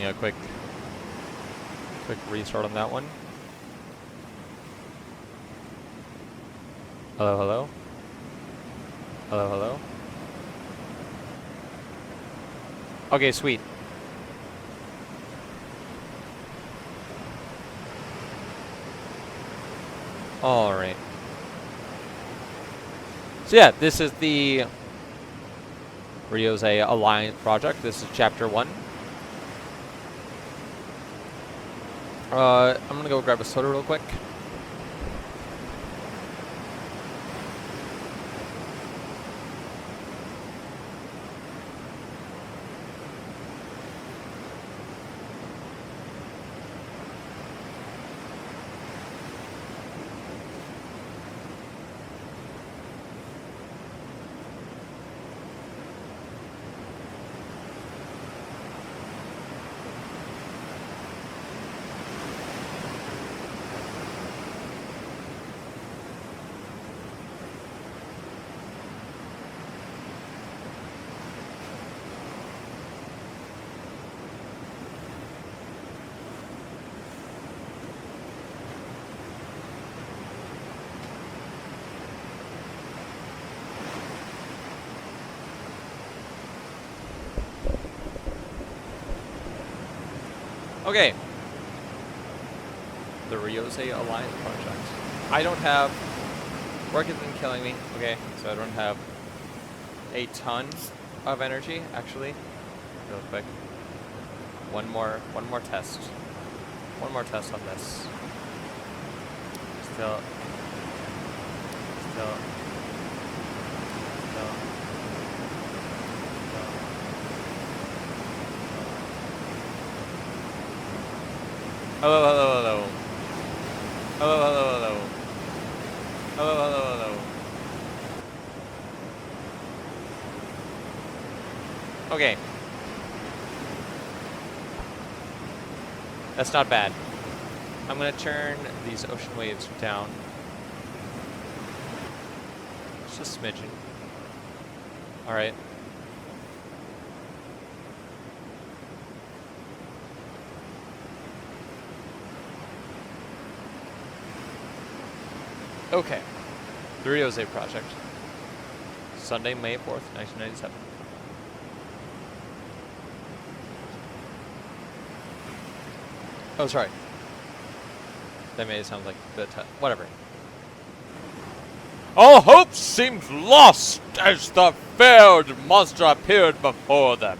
a quick restart on that one. Hello, hello. Hello, hello. Okay, sweet. Alright. So yeah, this is the Ryozae Alliance project. This is chapter 1. I'm gonna go grab a soda real quick. Okay. The Ryozae Alliance project. I don't have... Work has been killing me. Okay, so I don't have a ton of energy, actually. Real quick. One more test. One more test on this. Still. Hello, hello, hello. Hello, hello, hello. Hello, hello, hello. Okay. That's not bad. I'm gonna turn these ocean waves down. Just a smidgen. Alright. Okay. The Ryozae project. Sunday, May 4th, 1997. Oh, sorry. That made it sound like the whatever. All hope seemed lost as the failed monster appeared before them.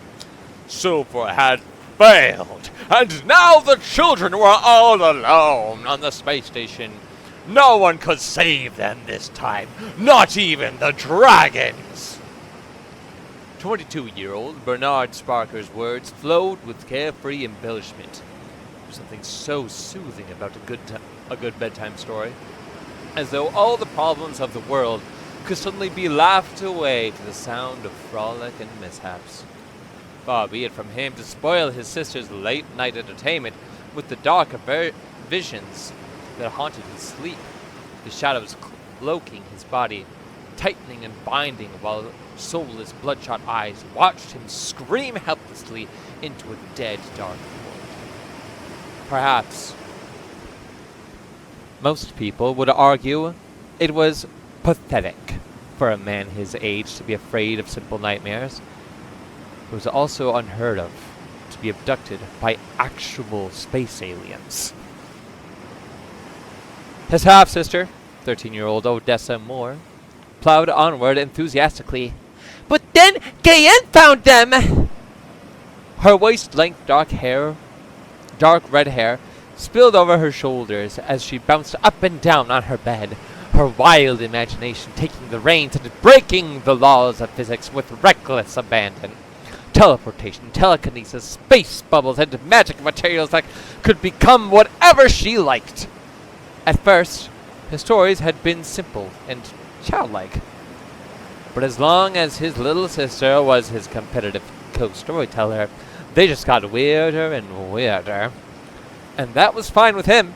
Silver had failed, and now the children were all alone on the space station. No one could save them this time, not even the dragons. 22-year-old Bernard Sparker's words flowed with carefree embellishment. There's something so soothing about a good bedtime story, as though all the problems of the world could suddenly be laughed away to the sound of frolic and mishaps. Far be it from him to spoil his sister's late-night entertainment with the dark visions that haunted his sleep, the shadows cloaking his body, tightening and binding, while soulless, bloodshot eyes watched him scream helplessly into a dead, dark void. Perhaps most people would argue it was pathetic for a man his age to be afraid of simple nightmares. It was also unheard of to be abducted by actual space aliens. His half-sister, 13-year-old Odessa Moore, plowed onward enthusiastically. But then Gayen found them! Her waist-length dark red hair, spilled over her shoulders as she bounced up and down on her bed, her wild imagination taking the reins and breaking the laws of physics with reckless abandon. Teleportation, telekinesis, space bubbles, and magic materials that could become whatever she liked. At first, his stories had been simple and childlike. But as long as his little sister was his competitive co-storyteller, they just got weirder and weirder. And that was fine with him.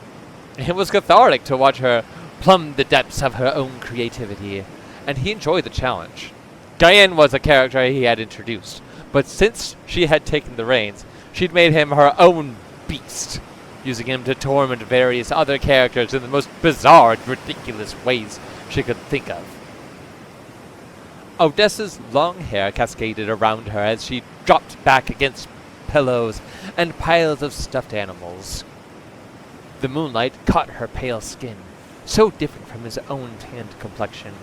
It was cathartic to watch her plumb the depths of her own creativity, and he enjoyed the challenge. Gayen was a character he had introduced, but since she had taken the reins, She'd made him her own beast, using him to torment various other characters in the most bizarre and ridiculous ways she could think of. Odessa's long hair cascaded around her as she dropped back against pillows and piles of stuffed animals. The moonlight caught her pale skin, so different from his own tanned complexion,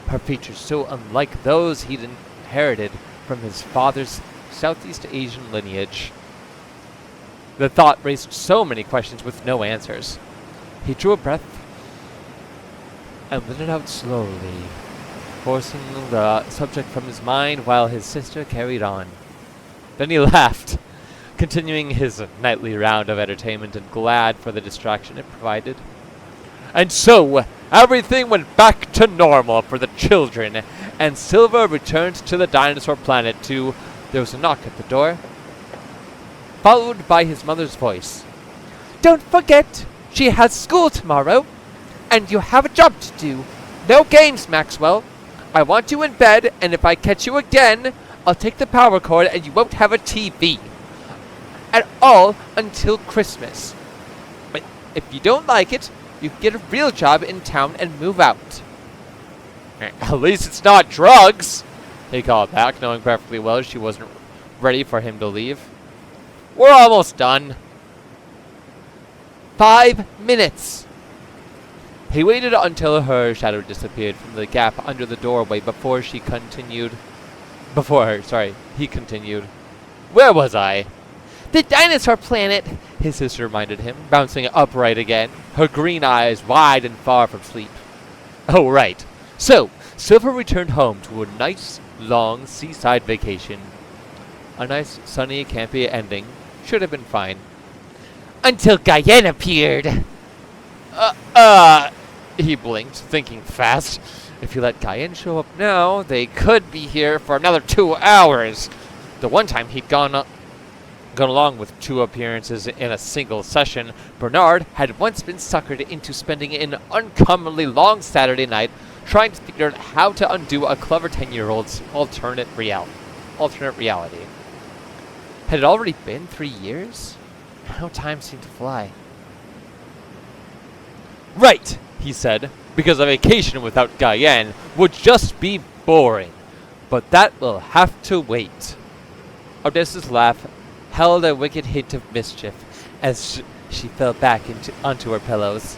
her features so unlike those he'd inherited from his father's Southeast Asian lineage. The thought raised so many questions with no answers. He drew a breath and let it out slowly, forcing the subject from his mind while his sister carried on. Then he laughed, continuing his nightly round of entertainment and glad for the distraction it provided. And so, everything went back to normal for the children, and Silver returned to the dinosaur planet to... There was a knock at the door, followed by his mother's voice. "Don't forget, she has school tomorrow, and you have a job to do. No games, Maxwell. I want you in bed, and if I catch you again, I'll take the power cord and you won't have a TV. At all until Christmas. But if you don't like it, you can get a real job in town and move out." "At least it's not drugs," he called back, knowing perfectly well she wasn't ready for him to leave. "We're almost done." 5 minutes. He waited until her shadow disappeared from the gap under the doorway before he continued. "Where was I?" "The dinosaur planet," his sister reminded him, bouncing upright again, her green eyes wide and far from sleep. "Oh, right. So, Silver returned home to a nice, long seaside vacation. A nice, sunny, campy ending. Should have been fine. Until Guyenne appeared." He blinked, thinking fast. If he let Guyenne show up now, they could be here for another 2 hours. The one time he'd gone along with 2 appearances in a single session, Bernard had once been suckered into spending an uncommonly long Saturday night trying to figure out how to undo a clever 10-year-old's alternate reality. Had it already been 3 years? How time seemed to fly. "Right," he said, "because a vacation without Guyenne would just be boring. But that will have to wait." Odessa's laugh held a wicked hint of mischief as she fell back onto her pillows.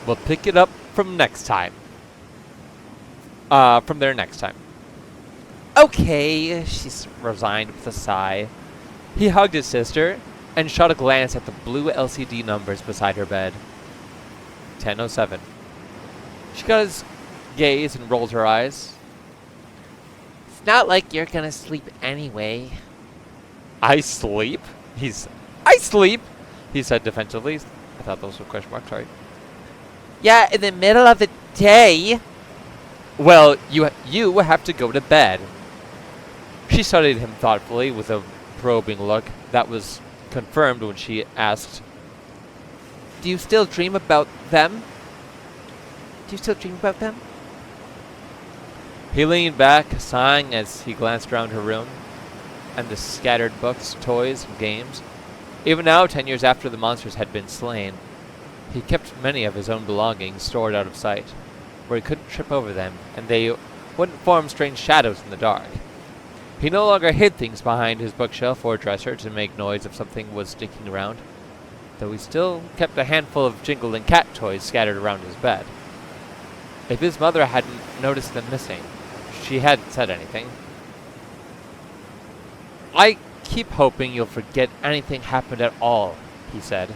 "We'll pick it up from next time. From there next time." "Okay," she resigned with a sigh. He hugged his sister and shot a glance at the blue LCD numbers beside her bed. 10:07. She got his gaze and rolled her eyes. "It's not like you're gonna sleep anyway." I sleep?" I sleep!" he said defensively. I thought those were question marks, sorry. "Yeah, in the middle of the day." "Well, you have to go to bed." She studied him thoughtfully with a probing look that was confirmed when she asked, "Do you still dream about them? He leaned back, sighing as he glanced around her room and the scattered books, toys, and games. Even now, 10 years after the monsters had been slain, he kept many of his own belongings stored out of sight, where he couldn't trip over them, and they wouldn't form strange shadows in the dark. He no longer hid things behind his bookshelf or dresser to make noise if something was sneaking around, though he still kept a handful of jingling cat toys scattered around his bed. If his mother hadn't noticed them missing, she hadn't said anything. "I keep hoping you'll forget anything happened at all," he said.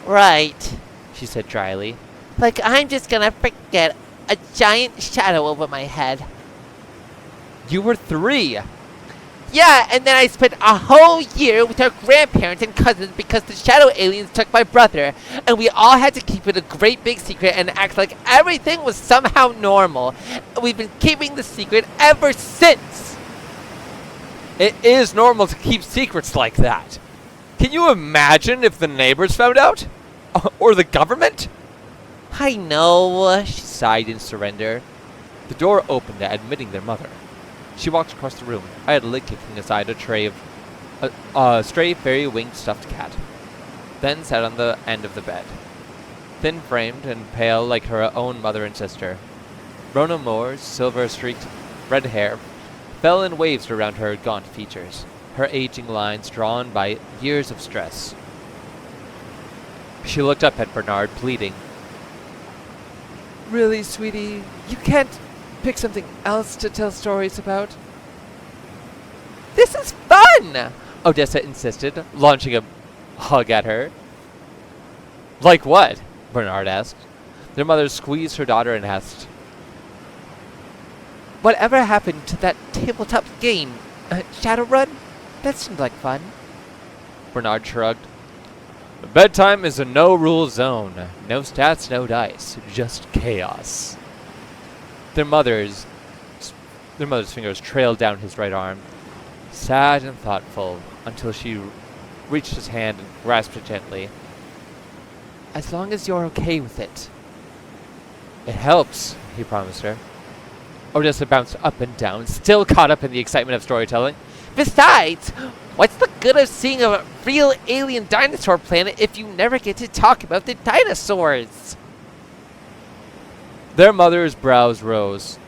"Right," she said dryly. "Like I'm just gonna forget a giant shadow over my head." "You were 3. "Yeah, and then I spent a whole year with our grandparents and cousins because the shadow aliens took my brother, and we all had to keep it a great big secret and act like everything was somehow normal. We've been keeping the secret ever since." It is normal to keep secrets like that. Can you imagine if the neighbors found out? Or the government?" "I know," She sighed in surrender. The door opened, admitting their mother. She walked across the room, idly kicking aside a tray of A stray fairy-winged stuffed cat. Then sat on the end of the bed, thin-framed and pale like her own mother and sister. Rona Moore's silver-streaked red hair fell in waves around her gaunt features, her aging lines drawn by years of stress. She looked up at Bernard, pleading. Really, sweetie, you can't pick something else to tell stories about? This is fun! Odessa insisted, launching a hug at her. Like what? Bernard asked. Their mother squeezed her daughter and asked, Whatever happened to that tabletop game? Shadowrun? That seemed like fun. Bernard shrugged. Bedtime is a no-rule zone. No stats, no dice. Just chaos. Their mother's fingers trailed down his right arm, sad and thoughtful, until she reached his hand and grasped it gently. As long as you're okay with it. It helps, he promised her. Odessa bounced up and down, still caught up in the excitement of storytelling. Besides, what's the good of seeing a real alien dinosaur planet if you never get to talk about the dinosaurs? Their mother's brows rose.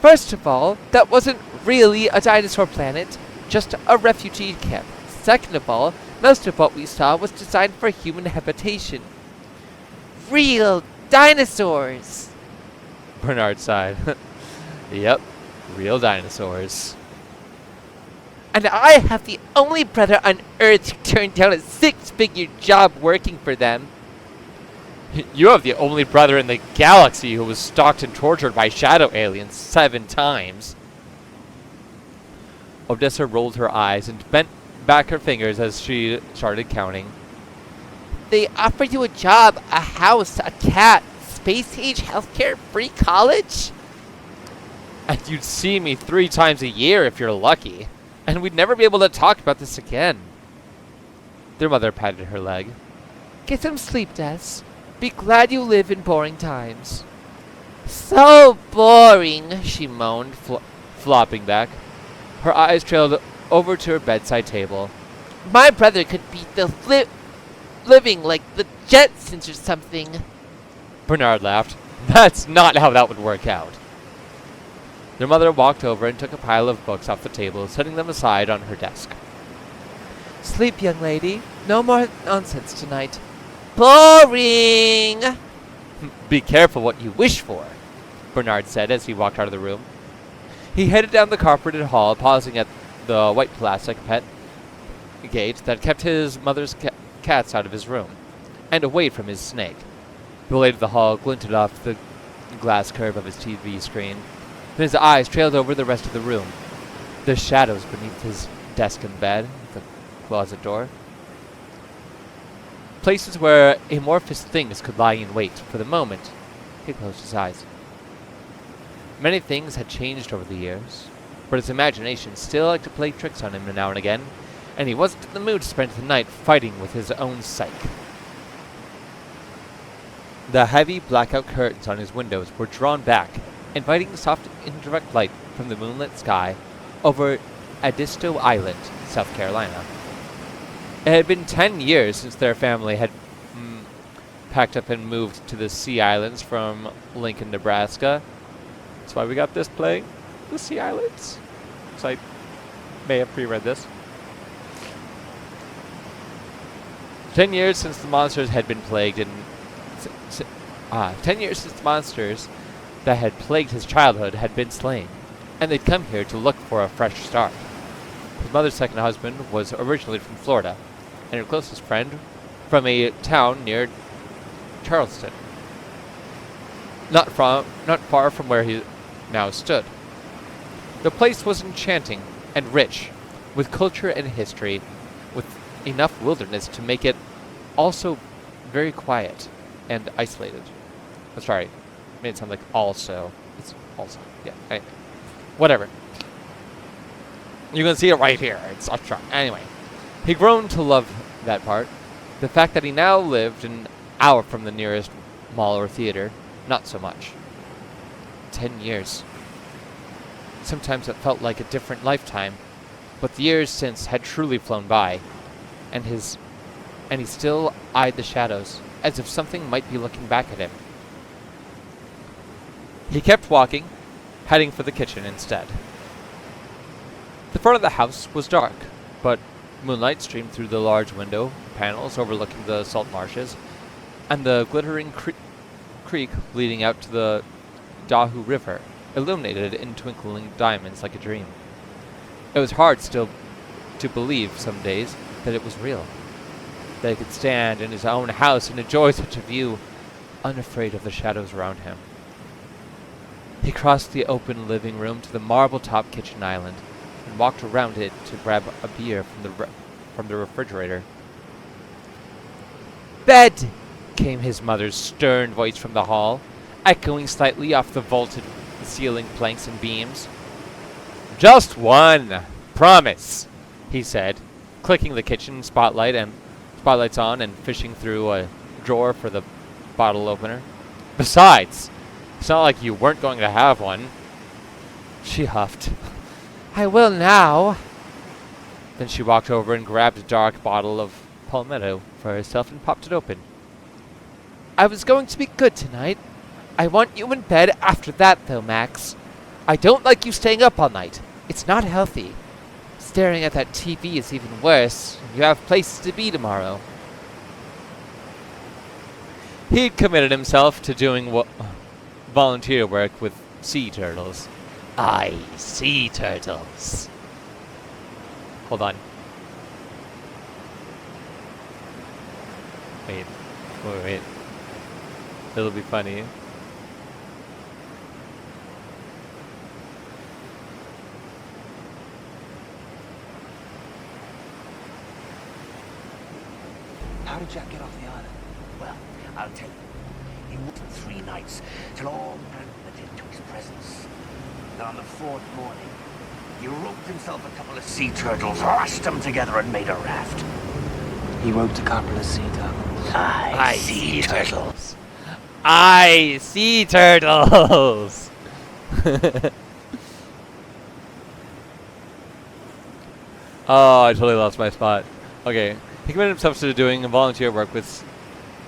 First of all, that wasn't really a dinosaur planet, just a refugee camp. Second of all, most of what we saw was designed for human habitation. Real dinosaurs! Bernard sighed. Yep, real dinosaurs. And I have the only brother on Earth who turned down a 6-figure job working for them. You have the only brother in the galaxy who was stalked and tortured by shadow aliens 7 times. Odessa rolled her eyes and bent back her fingers as she started counting. They offer you a job, a house, a cat, space-age healthcare, free college? And you'd see me 3 times a year if you're lucky. And we'd never be able to talk about this again. Their mother patted her leg. Get some sleep, Des. Be glad you live in boring times. So boring, she moaned, flopping back. Her eyes trailed over to her bedside table. My brother could beat the living like the Jetsons or something. Bernard laughed. That's not how that would work out. Their mother walked over and took a pile of books off the table, setting them aside on her desk. Sleep, young lady. No more nonsense tonight. Boring! Be careful what you wish for, Bernard said as he walked out of the room. He headed down the carpeted hall, pausing at the white plastic pet gate that kept his mother's cats out of his room, and away from his snake. The light of the hall glinted off the glass curve of his TV screen. Then his eyes trailed over the rest of the room. The shadows beneath his desk and bed, the closet door. Places where amorphous things could lie in wait. For the moment, he closed his eyes. Many things had changed over the years, but his imagination still liked to play tricks on him now and again, and he wasn't in the mood to spend the night fighting with his own psyche. The heavy blackout curtains on his windows were drawn back, inviting soft indirect light from the moonlit sky over Edisto Island, South Carolina. It had been 10 years since their family had packed up and moved to the Sea Islands from Lincoln, Nebraska. That's why we got this playing, the Sea Islands. So I may have pre-read this. 10 years since the monsters had been plagued in 10 years since the monsters that had plagued his childhood had been slain, and they'd come here to look for a fresh start. His mother's second husband was originally from Florida, and her closest friend from a town near Charleston, not far from where he now stood. The place was enchanting and rich, with culture and history, with enough wilderness to make it also very quiet and isolated. I'm sorry, made it sound like also. It's also, yeah, anyway. Whatever. You can see it right here. It's a truck. Anyway, he'd grown to love that part. The fact that he now lived an hour from the nearest mall or theater, not so much. 10 years. Sometimes it felt like a different lifetime. But the years since had truly flown by, and he still eyed the shadows, as if something might be looking back at him. He kept walking, heading for the kitchen instead. The front of the house was dark, but moonlight streamed through the large window panels overlooking the salt marshes, and the glittering creek leading out to the Dahu River, illuminated in twinkling diamonds like a dream. It was hard still to believe some days that it was real, that he could stand in his own house and enjoy such a view, unafraid of the shadows around him. He crossed the open living room to the marble-top kitchen island and walked around it to grab a beer from the refrigerator. "Bed!" came his mother's stern voice from the hall, echoing slightly off the vaulted ceiling planks and beams. "Just one, promise," he said, clicking the kitchen spotlights on and fishing through a drawer for the bottle opener. "Besides, it's not like you weren't going to have one." She huffed. "I will now." Then she walked over and grabbed a dark bottle of palmetto for herself and popped it open. "I was going to be good tonight. I want you in bed after that, though, Max. I don't like you staying up all night. It's not healthy. Staring at that TV is even worse. You have places to be tomorrow." He'd committed himself to doing volunteer work with sea turtles. Aye, sea turtles. Hold on. Wait. It'll be funny. How did Jack get off the island? Well, I'll tell you. He worked for 3 nights till all men went into his presence. And on the 4th morning, he roped himself a couple of sea turtles, lashed them together, and made a raft. He roped a couple of sea turtles. Aye, sea turtles. Aye, sea turtles! Oh, I totally lost my spot. Okay. He committed himself to doing volunteer work with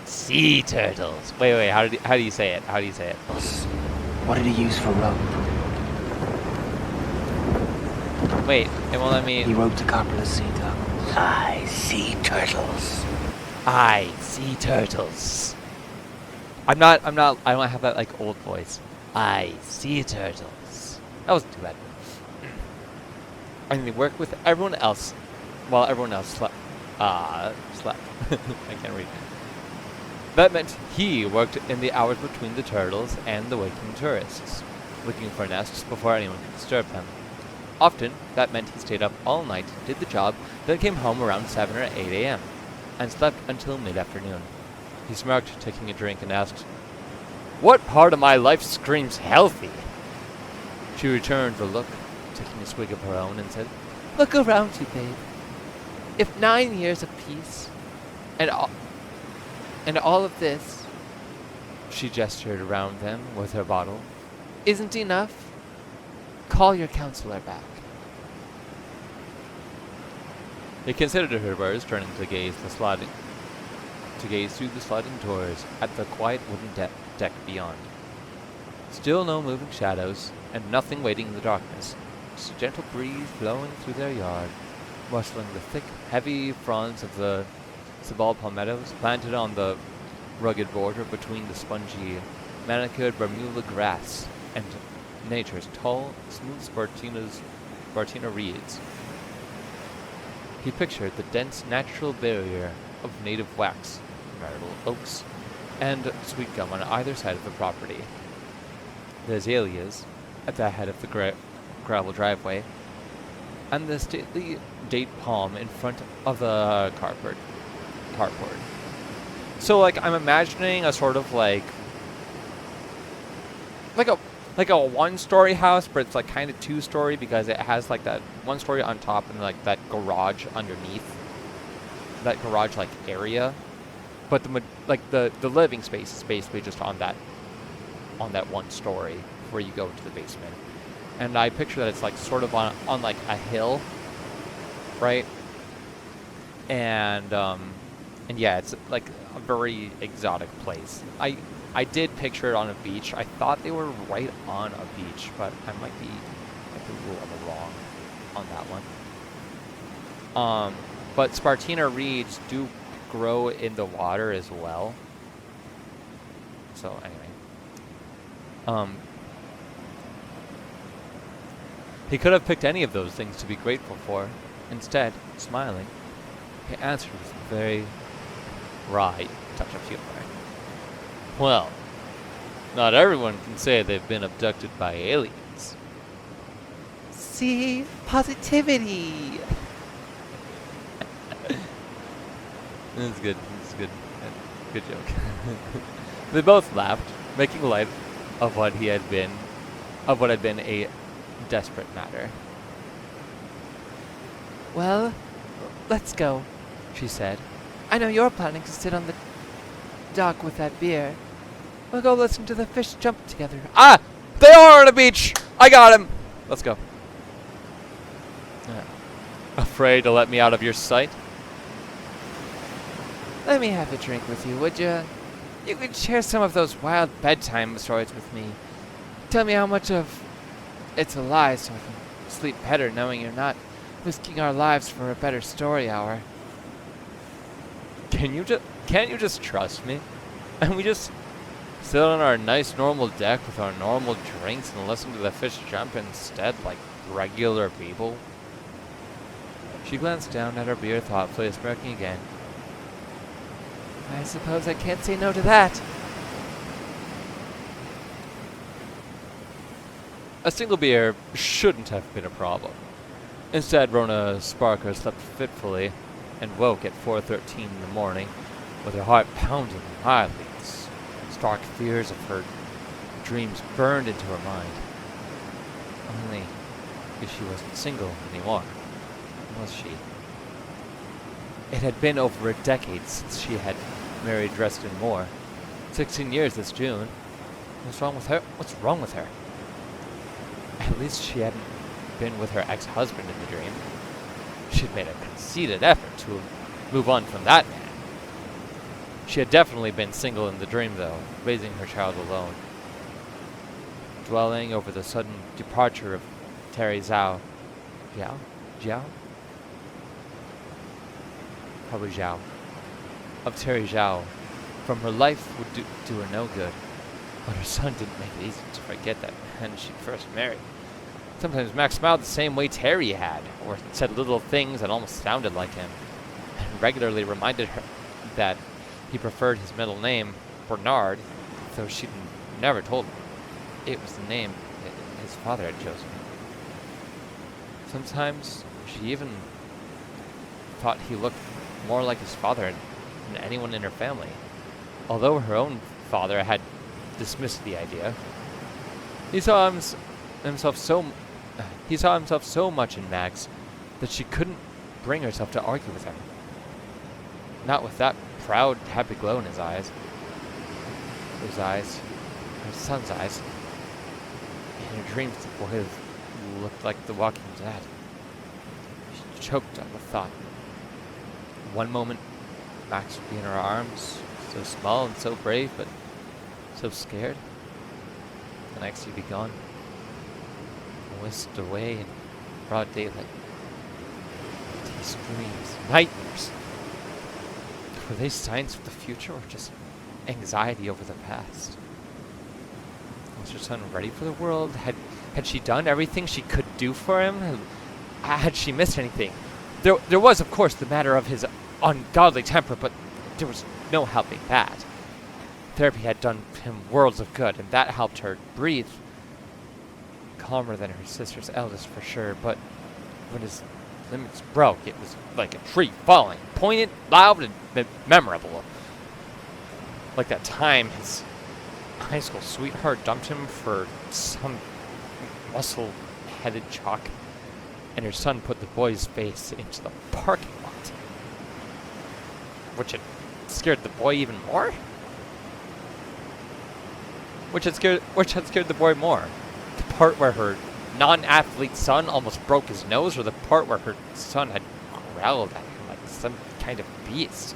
sea turtles. Wait, how do you say it? How do you say it? What did he use for rope? Wait, it won't let me... He roped a couple of sea turtles. Aye, sea turtles. Aye, sea turtles. I don't have that, like, old voice. Aye, sea turtles. That wasn't too bad. And they work with everyone else while everyone else slept. Slept. I can't read. That meant he worked in the hours between the turtles and the waking tourists, looking for nests before anyone could disturb them. Often, that meant he stayed up all night, did the job, then came home around 7 or 8 a.m., and slept until mid-afternoon. He smirked, taking a drink, and asked, "What part of my life screams healthy?" She returned the look, taking a swig of her own, and said, "Look around you, babe. If 9 years of peace, and all of this," she gestured around them with her bottle, "isn't enough, call your counselor back." He considered her words, turning to gaze through the sliding doors at the quiet wooden deck beyond. Still no moving shadows, and nothing waiting in the darkness. Just a gentle breeze blowing through their yard, rustling the thick, heavy fronds of the sabal palmettos planted on the rugged border between the spongy, manicured Bermuda grass and nature's tall, smooth Spartina reeds. He pictured the dense natural barrier of native wax, myrtle, oaks, and sweet gum on either side of the property. The azaleas at the head of the gravel driveway, and the stately date palm in front of the carport. So, like, I'm imagining a sort of like a one-story house, but it's like kind of two-story because it has like that one story on top and like that garage underneath. That garage like area, but the living space is basically just on that one story where you go to the basement. And I picture that it's like sort of on like a hill, right? And yeah, it's like a very exotic place. I did picture it on a beach. I thought they were right on a beach, but I might be a little wrong on that one. But Spartina reeds do grow in the water as well. So anyway, he could have picked any of those things to be grateful for. Instead, smiling, he answered with a very wry touch of humor. Well, not everyone can say they've been abducted by aliens. See? Positivity! That's good. That's good. Good joke. They both laughed, making light of what had been a desperate matter. Well, let's go, she said. I know you're planning to sit on the dock with that beer. We'll go listen to the fish jump together. Ah! They are on a beach! I got him! Let's go. Afraid to let me out of your sight? Let me have a drink with you, would you? You could share some of those wild bedtime stories with me. Tell me how much of it's a lie so I can sleep better knowing you're not risking our lives for a better story hour. Can't you just trust me? And we just sit on our nice normal deck with our normal drinks and listen to the fish jump instead like regular people? She glanced down at her beer thoughtfully, smirking again. I suppose I can't say no to that. A single beer shouldn't have been a problem. Instead, Rona Sparker slept fitfully and woke at 4:13 in the morning with her heart pounding wildly. Stark fears of her dreams burned into her mind. Only if she wasn't single anymore, was she? It had been over a decade since she had married Dresden Moore. 16 years this June. What's wrong with her? What's wrong with her? At least she hadn't been with her ex-husband in the dream. She'd made a conceited effort to move on from that man. She had definitely been single in the dream, though, raising her child alone. Dwelling over the sudden departure of Terry Zhao. Zhao? Probably Zhao. Of Terry Zhao. From her life would do her no good. But her son didn't make it easy to forget that man she first married. Sometimes Max smiled the same way Terry had, or said little things that almost sounded like him, and regularly reminded her that he preferred his middle name, Bernard, though she'd never told him it was the name his father had chosen. Sometimes she even thought he looked more like his father than anyone in her family, although her own father had dismissed the idea. He saw himself so much in Max that she couldn't bring herself to argue with him. Not with that proud, happy glow in his eyes. His eyes. Her son's eyes. In her dreams, the boy looked like the Walking Dead. She choked on the thought. One moment, Max would be in her arms, so small and so brave, but so scared. The next he'd be gone. Whisked away in broad daylight. These dreams, nightmares. Were they signs of the future or just anxiety over the past? Was her son ready for the world? Had she done everything she could do for him? Had she missed anything? There was, of course, the matter of his ungodly temper, but there was no helping that. Therapy had done him worlds of good, and that helped her breathe. Calmer than her sister's eldest, for sure, but when his limits broke, it was like a tree falling, poignant, loud, and memorable. Like that time his high school sweetheart dumped him for some muscle-headed chalk, and her son put the boy's face into the parking lot, which had scared the boy even more? Which had scared the boy more? The part where her non-athlete son almost broke his nose, or the part where her son had growled at him like some kind of beast.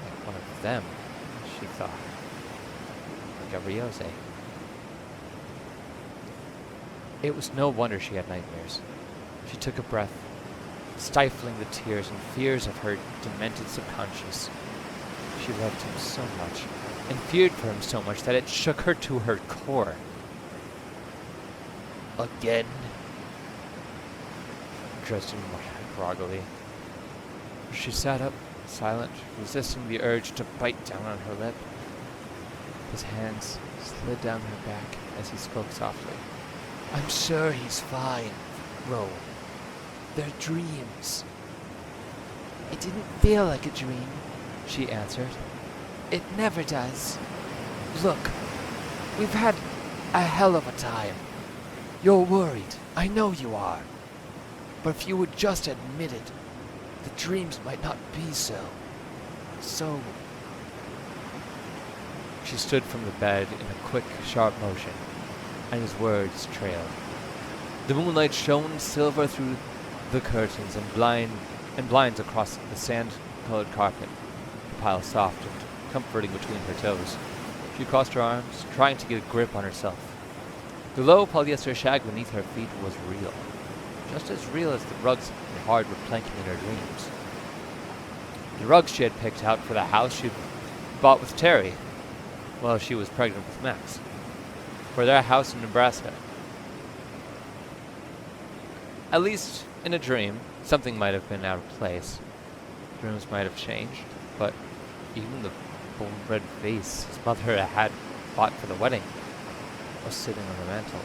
Like one of them, she thought. Like a Ryozae. It was no wonder she had nightmares. She took a breath, stifling the tears and fears of her demented subconscious. She loved him so much, and feared for him so much that it shook her to her core. Again? Dresden muttered groggily. She sat up, silent, resisting the urge to bite down on her lip. His hands slid down her back as he spoke softly. I'm sure he's fine, Ro. They're dreams. It didn't feel like a dream, she answered. It never does. Look, we've had a hell of a time. You're worried. I know you are. But if you would just admit it, the dreams might not be so. So... She stood from the bed in a quick, sharp motion, and his words trailed. The moonlight shone silver through the curtains and blinds across the sand-colored carpet, the pile soft and comforting between her toes. She crossed her arms, trying to get a grip on herself. The low polyester shag beneath her feet was real, just as real as the rugs and hardwood planking in her dreams. The rugs she had picked out for the house she'd bought with Terry while she was pregnant with Max, for their house in Nebraska. At least, in a dream, something might have been out of place. Dreams might have changed, but even the bold red vase his mother had bought for the wedding was sitting on the mantel.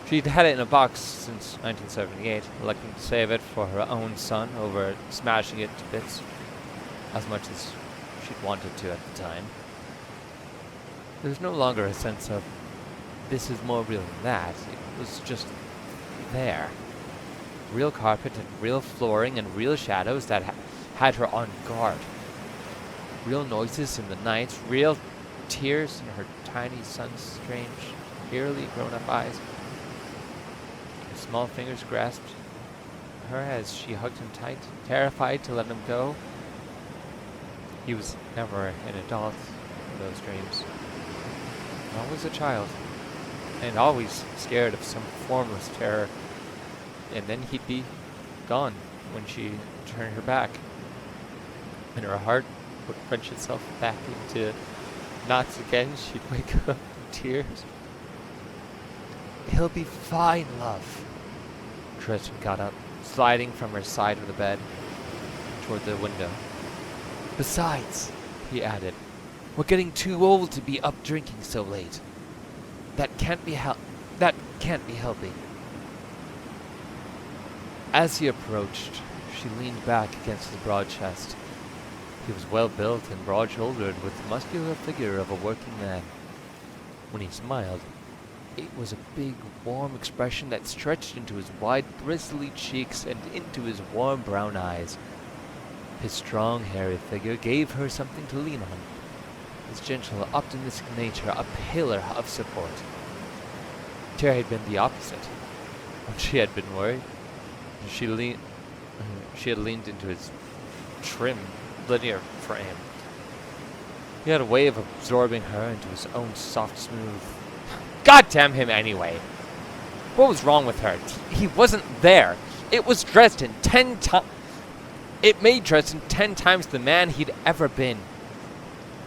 She'd had it in a box since 1978, electing to save it for her own son over smashing it to bits, as much as she'd wanted to at the time. There was no longer a sense of, this is more real than that. It was just there. Real carpet and real flooring and real shadows that had her on guard. Real noises in the night, real tears in her tiny son's strange, eerily grown-up eyes. Her small fingers grasped her as she hugged him tight, terrified to let him go. He was never an adult in those dreams. Always a child, and always scared of some formless terror. And then he'd be gone when she turned her back, and her heart would wrench itself back into knots again. She'd wake up in tears. He'll be fine, love. Tristan got up, sliding from her side of the bed toward the window. Besides, he added, we're getting too old to be up drinking so late. That can't be healthy. As he approached, she leaned back against his broad chest. He was well built and broad-shouldered, with the muscular figure of a working man. When he smiled, it was a big, warm expression that stretched into his wide, bristly cheeks and into his warm brown eyes. His strong, hairy figure gave her something to lean on. His gentle, optimistic nature a pillar of support. Terry had been the opposite. When she had been worried, she had leaned into his trim, linear frame. He had a way of absorbing her into his own soft, smooth... God damn him anyway! What was wrong with her? He wasn't there. It was Dresden 10 times... It made Dresden 10 times the man he'd ever been.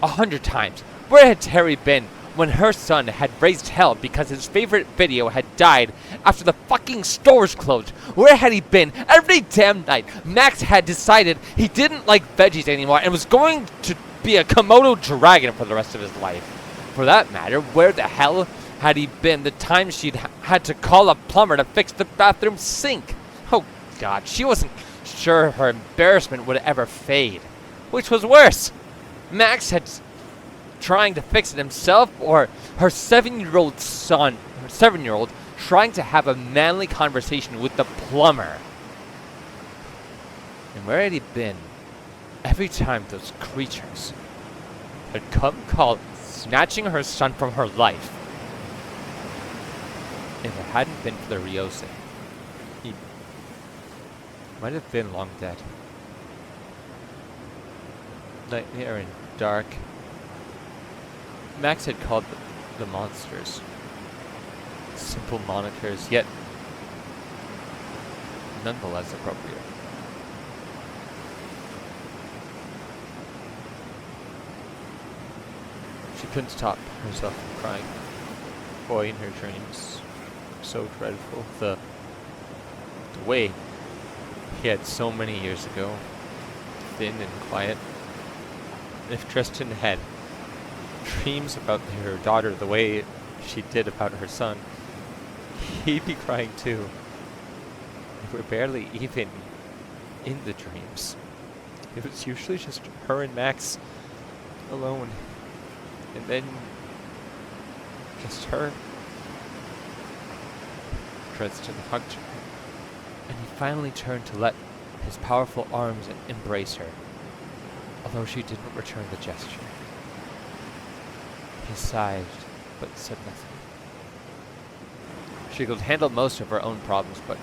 100 times. Where had Terry been when her son had raised hell because his favorite video had died after the fucking stores closed? Where had he been every damn night Max had decided he didn't like veggies anymore and was going to be a Komodo dragon for the rest of his life? For that matter, where the hell had he been the time she'd had to call a plumber to fix the bathroom sink? Oh God, she wasn't sure her embarrassment would ever fade. Which was worse? Max had trying to fix it himself, or her 7-year-old son, her 7-year-old, trying to have a manly conversation with the plumber. And where had he been every time those creatures had come calling, snatching her son from her life? If it hadn't been for the Ryozae, might have been long dead. Nightmare and dark. Max had called the monsters simple monikers, yet nonetheless appropriate. She couldn't stop herself from crying. Boy in her dreams, so dreadful. The way he had so many years ago, thin and quiet. If Tristan had dreams about her daughter the way she did about her son, he'd be crying too. They were barely even in the dreams. It was usually just her and Max alone. And then just her. Tristan hugged her, and he finally turned to let his powerful arms embrace her, although she didn't return the gesture. He sighed, but said nothing. She could handle most of her own problems, but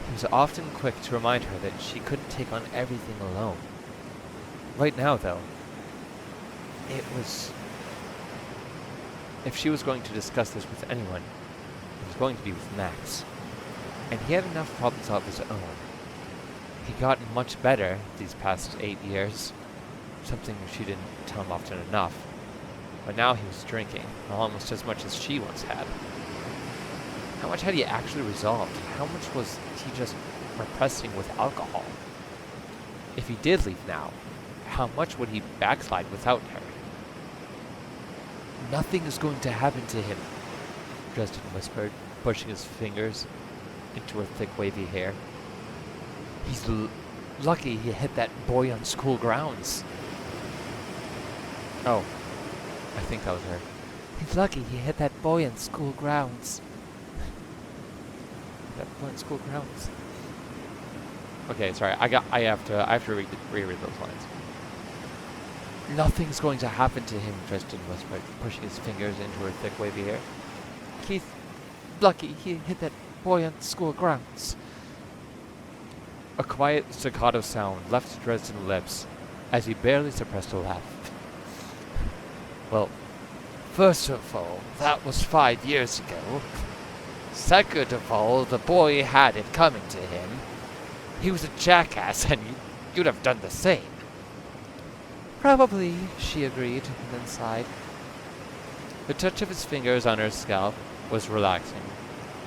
he was often quick to remind her that she couldn't take on everything alone. Right now, though, it was... If she was going to discuss this with anyone, it was going to be with Max. And he had enough problems of his own. He'd gotten much better these past 8 years, something she didn't tell him often enough. But now he was drinking, almost as much as she once had. How much had he actually resolved? How much was he just repressing with alcohol? If he did leave now, how much would he backslide without her? Nothing is going to happen to him, Dresden whispered, pushing his fingers into her thick wavy hair. He's lucky he hit that boy on school grounds. Oh, I think that was her. He's lucky he hit that boy on school grounds. That boy on school grounds. Okay, sorry. I have to reread those lines. Nothing's going to happen to him, Tristan whispered, pushing his fingers into her thick wavy hair. He's lucky he hit that boy on school grounds. A quiet staccato sound left Dresden's lips as he barely suppressed a laugh. Well, first of all, that was 5 years ago. Second of all, the boy had it coming to him. He was a jackass, and you'd have done the same. Probably, she agreed, and then sighed. The touch of his fingers on her scalp was relaxing,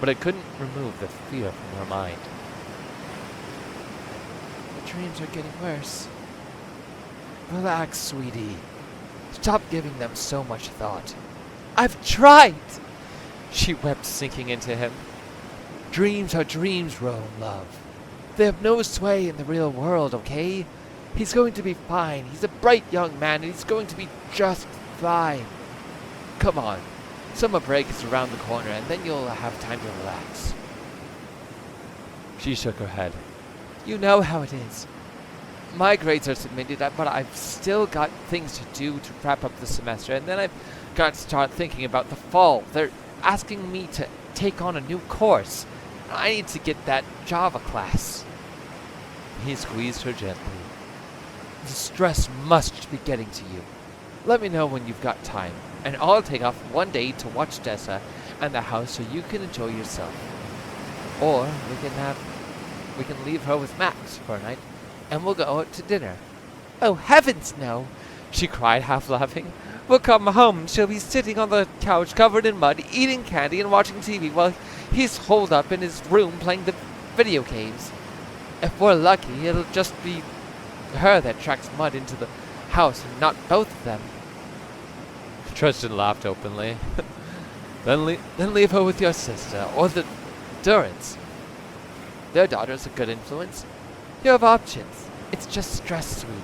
but it couldn't remove the fear from her mind. The dreams are getting worse. Relax, sweetie. Stop giving them so much thought. I've tried! She wept, sinking into him. Dreams are dreams, Rome, love. They have no sway in the real world, okay? He's going to be fine. He's a bright young man, and he's going to be just fine. Come on. Summer break is around the corner, and then you'll have time to relax. She shook her head. You know how it is. My grades are submitted, but I've still got things to do to wrap up the semester, and then I've got to start thinking about the fall. They're asking me to take on a new course. I need to get that Java class. He squeezed her gently. The stress must be getting to you. Let me know when you've got time, and I'll take off one day to watch Dessa and the house so you can enjoy yourself. Or we can leave her with Max for a night, and we'll go out to dinner. Oh, heavens, no! She cried, half laughing. We'll come home. She'll be sitting on the couch covered in mud, eating candy and watching TV while he's holed up in his room playing the video games. If we're lucky, it'll just be her that tracks mud into the house and not both of them. Tristan laughed openly. Then leave her with your sister, or the Durants. Their daughter's a good influence. You have options. It's just stress, sweetie.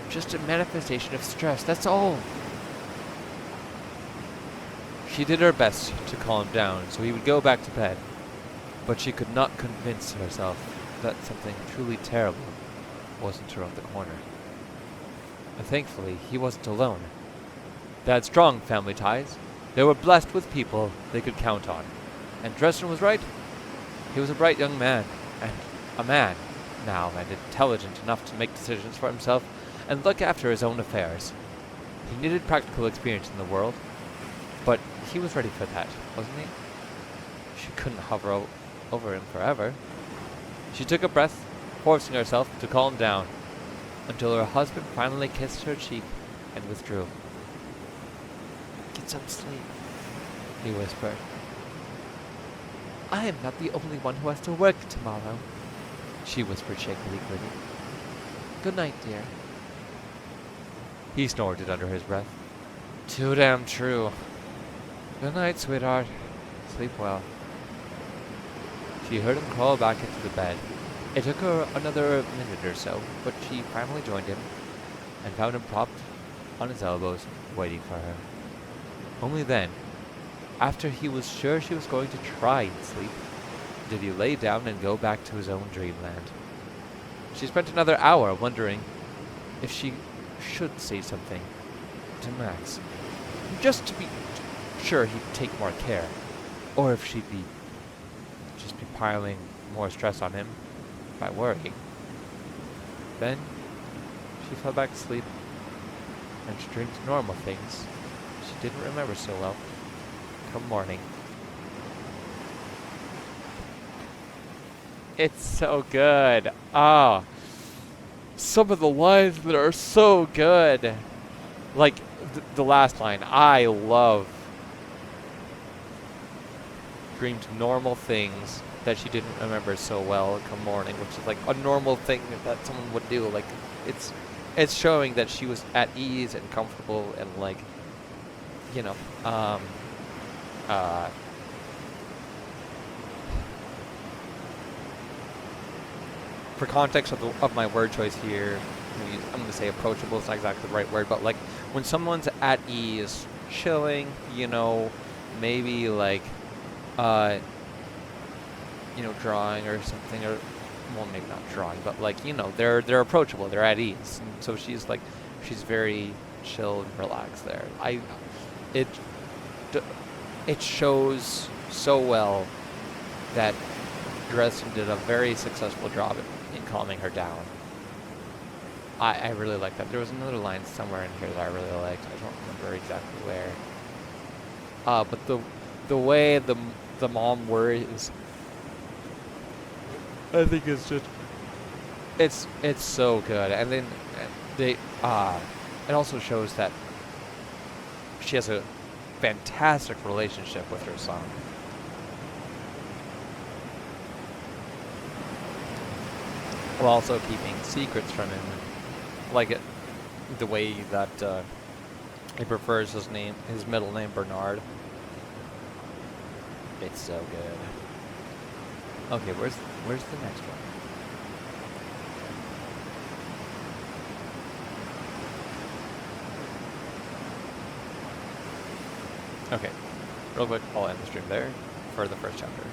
Just a manifestation of stress, that's all. She did her best to calm him down so he would go back to bed, but she could not convince herself that something truly terrible wasn't around the corner. And thankfully, he wasn't alone. They had strong family ties. They were blessed with people they could count on. And Dresden was right. He was a bright young man, and a man now and intelligent enough to make decisions for himself and look after his own affairs. He needed practical experience in the world, but he was ready for that, wasn't he? She couldn't hover over him forever. She took a breath, forcing herself to calm down, until her husband finally kissed her cheek and withdrew. "Get some sleep," he whispered. "I am not the only one who has to work tomorrow," she whispered shakily. "Good night, dear." He snorted under his breath. "Too damn true. Good night, sweetheart. Sleep well." She heard him crawl back into the bed. It took her another minute or so, but she finally joined him and found him propped on his elbows, waiting for her. Only then, after he was sure she was going to try and sleep, did he lay down and go back to his own dreamland. She spent another hour wondering if she should say something to Max, just to be sure he'd take more care, or if she'd just be piling more stress on him by worrying. Then she fell back asleep, and she dreamed normal things she didn't remember so well come morning. It's so good. Ah, some of the lines that are so good. Like the last line, I love dreamed normal things that she didn't remember so well come morning, which is like a normal thing that someone would do. Like it's showing that she was at ease and comfortable and like, you know, for context of my word choice here, I'm going to say approachable is not exactly the right word, but like when someone's at ease, chilling, you know, maybe like, you know, drawing or something, or well, maybe not drawing, but like, you know, they're approachable, they're at ease, and so she's like, she's very chill and relaxed there. It shows so well that Dresden did a very successful job in calming her down. I really like that. There was another line somewhere in here that I really liked. I don't remember exactly where. But the way the mom worries, I think it's just it's so good. And then it also shows that she has a fantastic relationship with her son. While also keeping secrets from him, like the way that he prefers his middle name Bernard. It's so good. Okay, where's the next one? Okay, real quick, I'll end the stream there for the first chapter.